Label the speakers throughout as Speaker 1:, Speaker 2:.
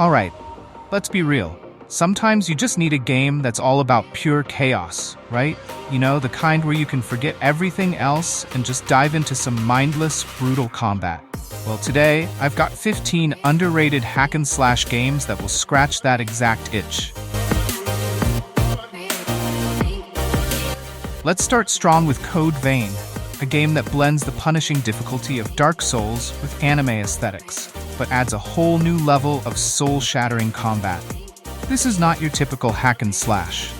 Speaker 1: Alright, let's be real. Sometimes you just need a game that's all about pure chaos, right? You know, the kind where you can forget everything else and just dive into some mindless, brutal combat. Well, today, I've got 15 underrated hack-and-slash games that will scratch that exact itch. Let's start strong with Code Vein, a game that blends the punishing difficulty of Dark Souls with anime aesthetics, but adds a whole new level of soul-shattering combat. This is not your typical hack-and-slash.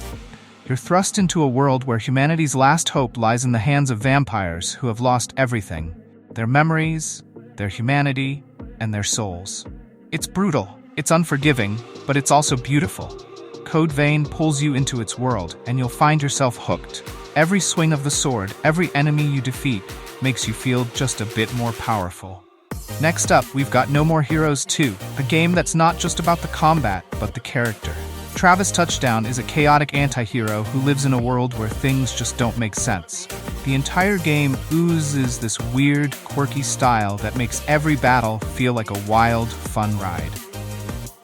Speaker 1: You're thrust into a world where humanity's last hope lies in the hands of vampires who have lost everything: their memories, their humanity, and their souls. It's brutal, it's unforgiving, but it's also beautiful. Code Vein pulls you into its world, and you'll find yourself hooked. Every swing of the sword, every enemy you defeat, makes you feel just a bit more powerful. Next up, we've got No More Heroes 2, a game that's not just about the combat, but the character. Travis Touchdown is a chaotic anti-hero who lives in a world where things just don't make sense. The entire game oozes this weird, quirky style that makes every battle feel like a wild, fun ride.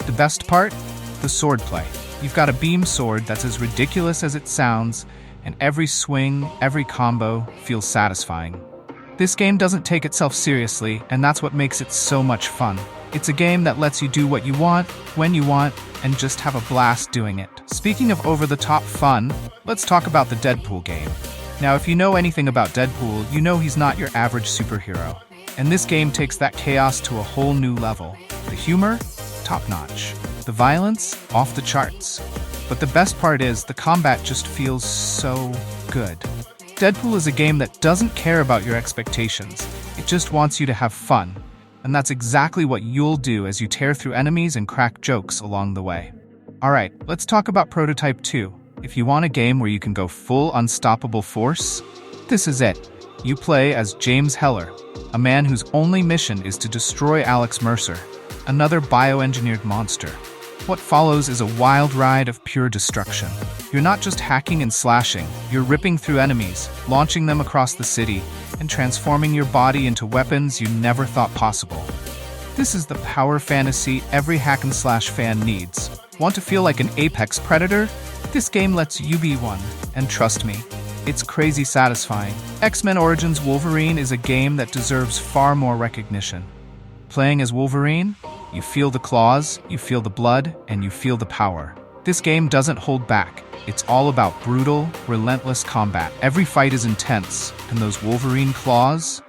Speaker 1: The best part? The swordplay. You've got a beam sword that's as ridiculous as it sounds, and every swing, every combo feels satisfying. This game doesn't take itself seriously, and that's what makes it so much fun. It's a game that lets you do what you want, when you want, and just have a blast doing it. Speaking of over-the-top fun, let's talk about the Deadpool game. Now, if you know anything about Deadpool, you know he's not your average superhero. And this game takes that chaos to a whole new level. The humor? Top-notch. The violence? Off the charts. But the best part is, the combat just feels so good. Deadpool is a game that doesn't care about your expectations. It just wants you to have fun. And that's exactly what you'll do as you tear through enemies and crack jokes along the way. Alright, let's talk about Prototype 2. If you want a game where you can go full unstoppable force, this is it. You play as James Heller, a man whose only mission is to destroy Alex Mercer, another bioengineered monster. What follows is a wild ride of pure destruction. You're not just hacking and slashing, you're ripping through enemies, launching them across the city, and transforming your body into weapons you never thought possible. This is the power fantasy every hack-and-slash fan needs. Want to feel like an apex predator? This game lets you be one, and trust me, it's crazy satisfying. X-Men Origins Wolverine is a game that deserves far more recognition. Playing as Wolverine, you feel the claws, you feel the blood, and you feel the power. This game doesn't hold back. It's all about brutal, relentless combat. Every fight is intense, and those Wolverine claws?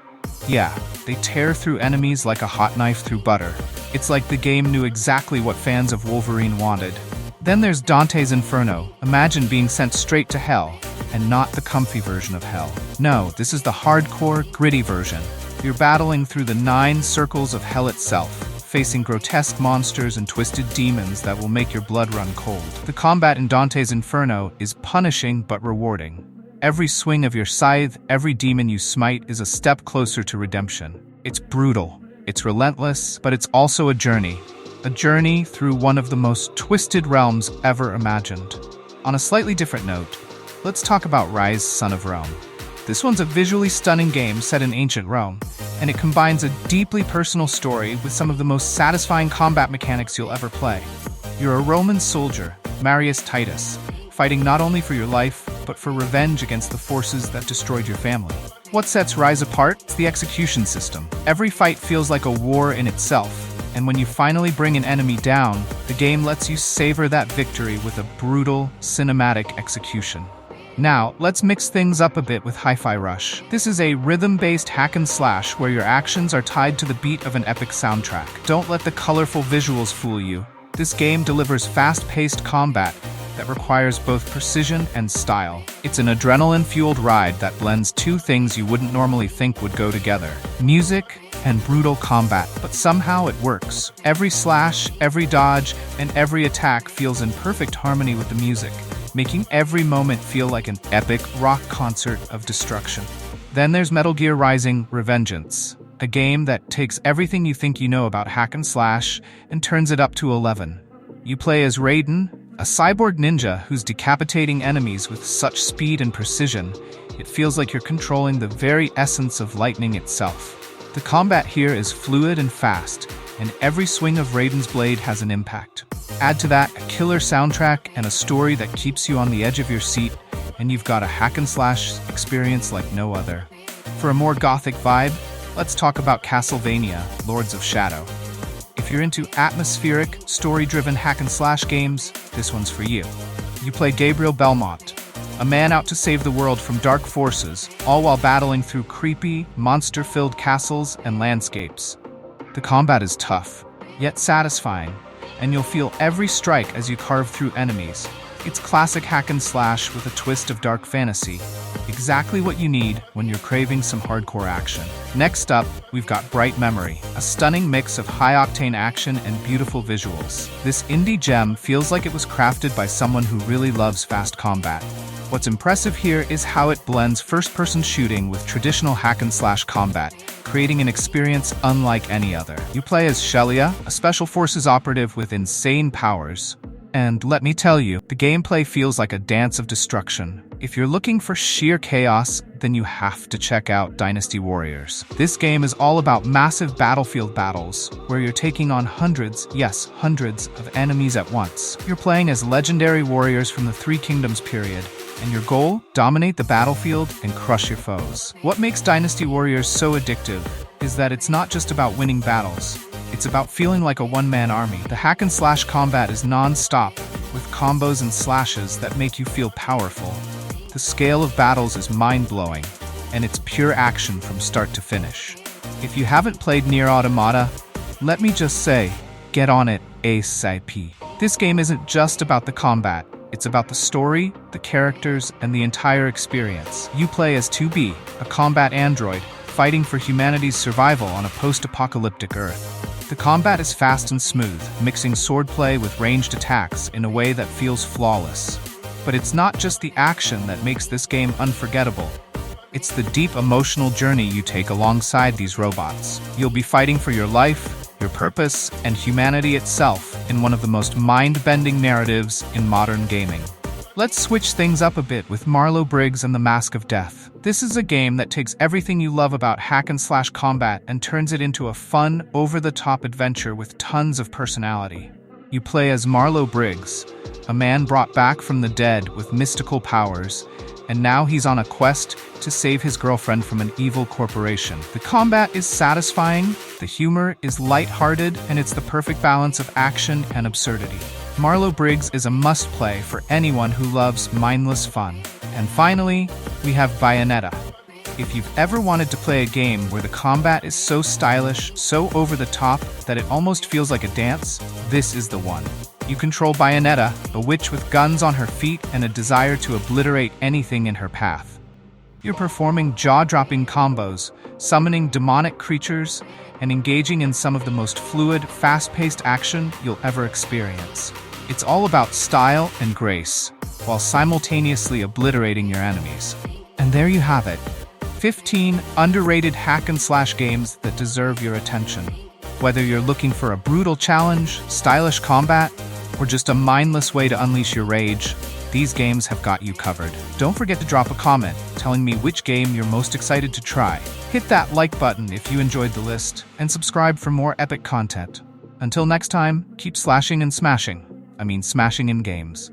Speaker 1: Yeah, they tear through enemies like a hot knife through butter. It's like the game knew exactly what fans of Wolverine wanted. Then there's Dante's Inferno. Imagine being sent straight to hell, and not the comfy version of hell. No, this is the hardcore, gritty version. You're battling through the 9 circles of hell itself, facing grotesque monsters and twisted demons that will make your blood run cold. The combat in Dante's Inferno is punishing but rewarding. Every swing of your scythe, every demon you smite is a step closer to redemption. It's brutal, it's relentless, but it's also a journey through one of the most twisted realms ever imagined. On a slightly different note, let's talk about Ryse, Son of Rome. This one's a visually stunning game set in ancient Rome, and it combines a deeply personal story with some of the most satisfying combat mechanics you'll ever play. You're a Roman soldier, Marius Titus, fighting not only for your life, but for revenge against the forces that destroyed your family. What sets Ryse apart? It's the execution system. Every fight feels like a war in itself, and when you finally bring an enemy down, the game lets you savor that victory with a brutal, cinematic execution. Now, let's mix things up a bit with Hi-Fi Rush. This is a rhythm-based hack-and-slash where your actions are tied to the beat of an epic soundtrack. Don't let the colorful visuals fool you. This game delivers fast-paced combat that requires both precision and style. It's an adrenaline-fueled ride that blends two things you wouldn't normally think would go together: music and brutal combat. But somehow it works. Every slash, every dodge, and every attack feels in perfect harmony with the music, making every moment feel like an epic rock concert of destruction. Then there's Metal Gear Rising: Revengeance, a game that takes everything you think you know about hack and slash and turns it up to 11. You play as Raiden, a cyborg ninja who's decapitating enemies with such speed and precision, it feels like you're controlling the very essence of lightning itself. The combat here is fluid and fast, and every swing of Raiden's blade has an impact. Add to that a killer soundtrack and a story that keeps you on the edge of your seat, and you've got a hack-and-slash experience like no other. For a more gothic vibe, let's talk about Castlevania, Lords of Shadow. If you're into atmospheric, story-driven hack-and-slash games, this one's for you. You play Gabriel Belmont, a man out to save the world from dark forces, all while battling through creepy, monster-filled castles and landscapes. The combat is tough, yet satisfying, and you'll feel every strike as you carve through enemies. It's classic hack and slash with a twist of dark fantasy. Exactly what you need when you're craving some hardcore action. Next up, we've got Bright Memory, a stunning mix of high-octane action and beautiful visuals. This indie gem feels like it was crafted by someone who really loves fast combat. What's impressive here is how it blends first-person shooting with traditional hack-and-slash combat, creating an experience unlike any other. You play as Shelia, a Special Forces operative with insane powers. And let me tell you, the gameplay feels like a dance of destruction. If you're looking for sheer chaos, then you have to check out Dynasty Warriors. This game is all about massive battlefield battles, where you're taking on hundreds, yes, hundreds of enemies at once. You're playing as legendary warriors from the Three Kingdoms period, and your goal? Dominate the battlefield and crush your foes. What makes Dynasty Warriors so addictive is that it's not just about winning battles. It's about feeling like a one-man army. The hack-and-slash combat is non-stop, with combos and slashes that make you feel powerful. The scale of battles is mind-blowing, and it's pure action from start to finish. If you haven't played Nier Automata, let me just say, get on it ASAP. This game isn't just about the combat. It's about the story, the characters, and the entire experience. You play as 2B, a combat android, fighting for humanity's survival on a post-apocalyptic Earth. The combat is fast and smooth, mixing swordplay with ranged attacks in a way that feels flawless. But it's not just the action that makes this game unforgettable. It's the deep emotional journey you take alongside these robots. You'll be fighting for your life, your purpose, and humanity itself in one of the most mind-bending narratives in modern gaming. Let's switch things up a bit with Marlow Briggs and the Mask of Death. This is a game that takes everything you love about hack-and-slash combat and turns it into a fun, over-the-top adventure with tons of personality. You play as Marlow Briggs, a man brought back from the dead with mystical powers, and now he's on a quest to save his girlfriend from an evil corporation. The combat is satisfying, the humor is lighthearted, and it's the perfect balance of action and absurdity. Marlow Briggs is a must-play for anyone who loves mindless fun. And finally, we have Bayonetta. If you've ever wanted to play a game where the combat is so stylish, so over the top, that it almost feels like a dance, this is the one. You control Bayonetta, a witch with guns on her feet and a desire to obliterate anything in her path. You're performing jaw-dropping combos, summoning demonic creatures, and engaging in some of the most fluid, fast-paced action you'll ever experience. It's all about style and grace, while simultaneously obliterating your enemies. And there you have it. 15 underrated hack-and-slash games that deserve your attention. Whether you're looking for a brutal challenge, stylish combat, or just a mindless way to unleash your rage, these games have got you covered. Don't forget to drop a comment telling me which game you're most excited to try. Hit that like button if you enjoyed the list, and subscribe for more epic content. Until next time, keep slashing and smashing. Smashing in games.